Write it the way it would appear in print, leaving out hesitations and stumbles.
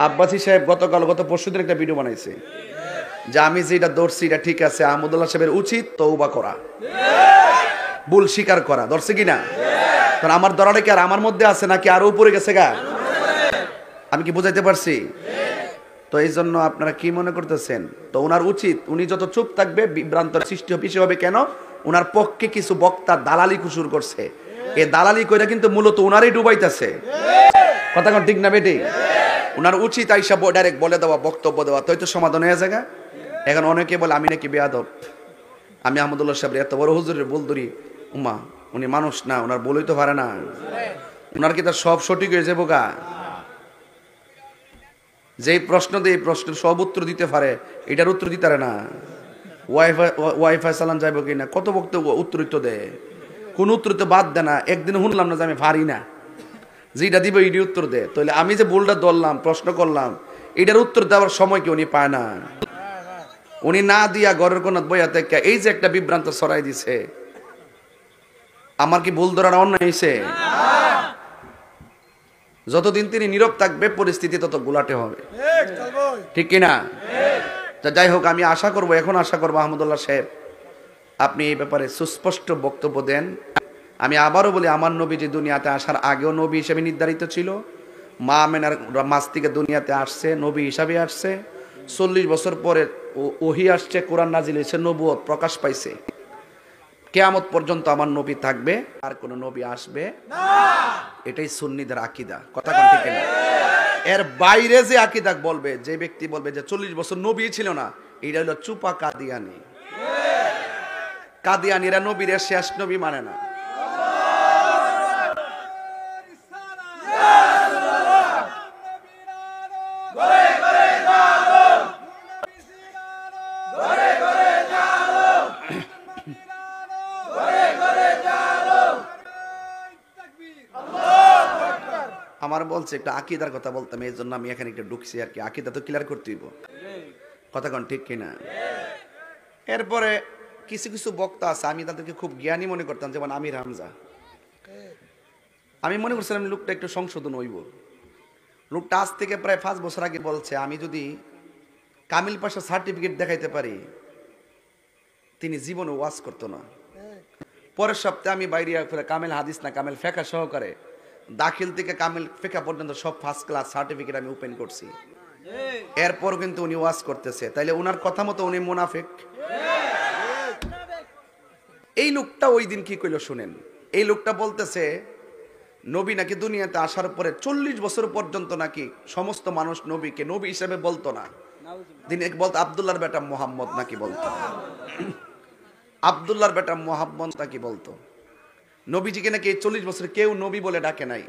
আব্বাসী সাহেব গত পরশুদিন একটা ভিডিও বানাইছে যে আমি যেটা ধরছি এটা ঠিক আছে, আহমদুল্লাহ সাহেবের উচিত তওবা করা, ভুল স্বীকার করা। ধরছে কিনা? কারণ আমার ধরাটা কি আর আমার মধ্যে আছে নাকি আরো উপরে গেছে গা? আমি কি বুঝাইতে পারছি? তো এই জন্য আপনারা কি মনে করতেছেন? তো ওনার উচিত, উনি যত চুপ থাকবে বিভ্রান্তর সৃষ্টি বেশি হবে। কেন? ওনার পক্ষে কিছু বক্তা দালালি কুসুর করছে, এ দালালি কইরা কিন্তু মূলত ওনারই ডুবাইতেছে। কথা কোন ঠিক না বেটি? ওনার উচিত আইসা ডাইরেক্ট বলে দেওয়া, বক্তব্য দেওয়া, তাই তো সমাধান হয়ে যায়। এখন অনেকে বলে আমি নাকি বেয়াদব, আমি আহমদুল্লাহ সাহেব এত বড় হুজুরের বল ধরি। উমা, উনি মানুষ না, ওনার বলেই তো পারে না, ওনার কি তার সব সঠিক হয়ে যাবো গা? যেই প্রশ্ন দিয়ে এই প্রশ্নের সব উত্তর দিতে পারে, এটার উত্তর দিতে পারে না। ওয়াইফাই চালান যাইব কিনা, কত বক্তব্য উত্তরিত দেয়, কোন উত্তর তো বাদ দেয় না। একদিন শুনলাম না যে আমি পারি না, যেটা দিব এটি উত্তর দেয়। তাহলে আমি যে ভুলটা ধরলাম, প্রশ্ন করলাম, এটার উত্তর দেওয়ার সময় কি উনি পায় না? উনি না দিয়া ঘরের কোন বইয়া থেকে এই যে একটা বিভ্রান্ত ছড়াই দিছে, আমার কি ভুল ধরার অন্যায় হয়েছে? যতদিন তিনি নীরব থাকবে পরিস্থিতি তত গুলাটে হবে, ঠিক কিনা? যাই হোক, আমি আশা করব, এখন আশা করবো আহমদুল্লাহ সাহেব আপনি এই ব্যাপারে সুস্পষ্ট বক্তব্য দেন। আমি আবারও বলি, আমার নবী যে দুনিয়াতে আসার আগেও নবী হিসেবে নির্ধারিত ছিল, মা আমেনার মাস থেকে দুনিয়াতে আসছে, নবী হিসাবে আসছে। 40 বছর পরে ওহী আসছে, কোরআন নাজিল হয়েছে, নবুয়ত প্রকাশ পাইছে। কিয়ামত পর্যন্ত আমার নবী থাকবে, আর কোন নবী আসবে না। এটাই সুন্নিদের আকীদা। কথা কোন ঠিক না? এর বাইরে যে আকীদা বলবে, যে ব্যক্তি বলবে যে 40 বছর নবী ছিল না, এটা হলো চুপা কাদিয়ানি। কাদিয়ানিরা নবীর শেষ নবী মানে না। আমার বলছে একটা আকীদার কথা বলতাম, এই জন্য আমি এখানে একটু ঢুকছি আর কি। আকীদা তো ক্লিয়ার করতে হইব, কথা কোন ঠিক কিনা? এরপরে কিছু কিছু বক্তা আছে, আমি তাদেরকে খুব জ্ঞানী মনে করতাম, যেমন আমির হামজা। আমি মনে করছিলাম লোকটা একটু সংশোধন হইব। লোকটা আজ থেকে প্রায় 5 বছর আগে বলছে, আমি যদি কামিল পাশা সার্টিফিকেট দেখাইতে পারি, তিনি জীবনে ওয়াজ করতো না। পরের সপ্তাহে আমি বাইরে কামেল হাদিস না কামেল ফেকা সহকারে দাখিল থেকে কামেল ফেকা পর্যন্ত সব ফার্স্ট ক্লাস সার্টিফিকেট আমি ওপেন করছি। এরপর কিন্তু উনি ওয়াজ করতেছে, তাইলে ওনার কথা মতো উনি মুনাফিক। এই লোকটা ওই দিন কি কইলো শুনেন। এই লোকটা বলতেছে নবী নাকি দুনিয়াতে আসার পরে 40 বছর পর্যন্ত নাকি সমস্ত মানুষ নবীকে নবী হিসেবে বলতো না। তিনি বলতো আব্দুল্লাহর বেটা মোহাম্মদ নাকি বলতো, আব্দুল্লাহর বেটা মোহাম্মদ নাকি বলতো। নবীজিকে নাকি 40 বছর কেউ নবী বলে ডাকে নাই।